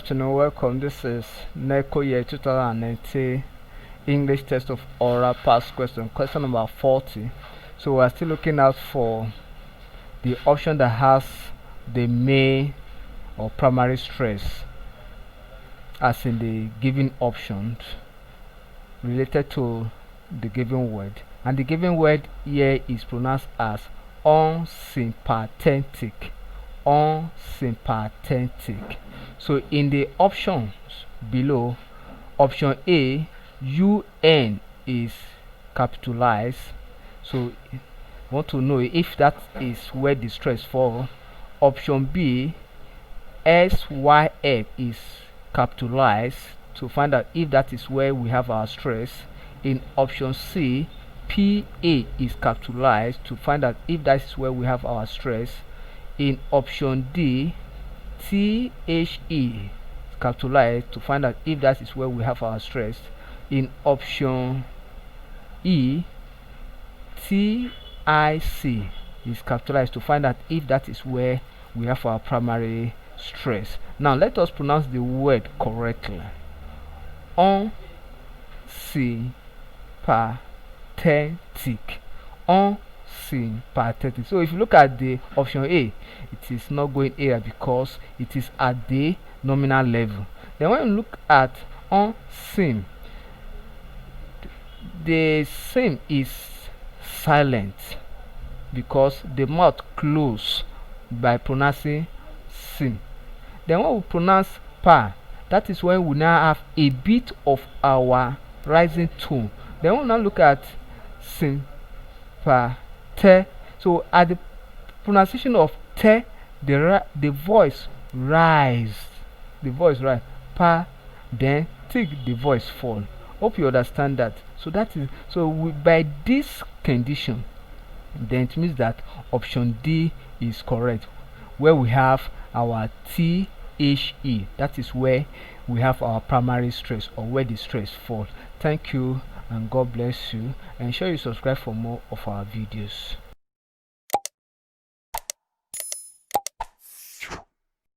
afternoon, welcome. This is Neco year 2019 English test of oral past question number 40. So we are still looking out for the option that has the main or primary stress as in the given options related to the given word, and the given word here is pronounced as unsympathetic. So in the options below, option A, UN is capitalized, so want to know if that is where the stress falls. Option B, SYF is capitalized, to find out if that is where we have our stress. In option C, PA is capitalized, to find out if that is where we have our stress. In option D, THE is capitalized, to find out if that is where we have our stress. In option E, TIC is capitalized, to find out if that is where we have our primary stress. Now let us pronounce the word correctly. Unsympathetic. Unsympathetic. So if you look at the option A, it is not going here because it is at the nominal level. Then when you look at unsym, the sym is silent because the mouth closed by pronouncing sym. Then when we pronounce pa, that is when we now have a bit of our rising tone. Then we now look at sympathetic. So at the pronunciation of te, the voice rise. The voice rise. Pa, then take the voice fall. Hope you understand that. So that is by this condition, then it means that option D is correct, where we have our THE. That is where we have our primary stress, or where the stress falls. Thank you and God bless you. Ensure you subscribe for more of our videos.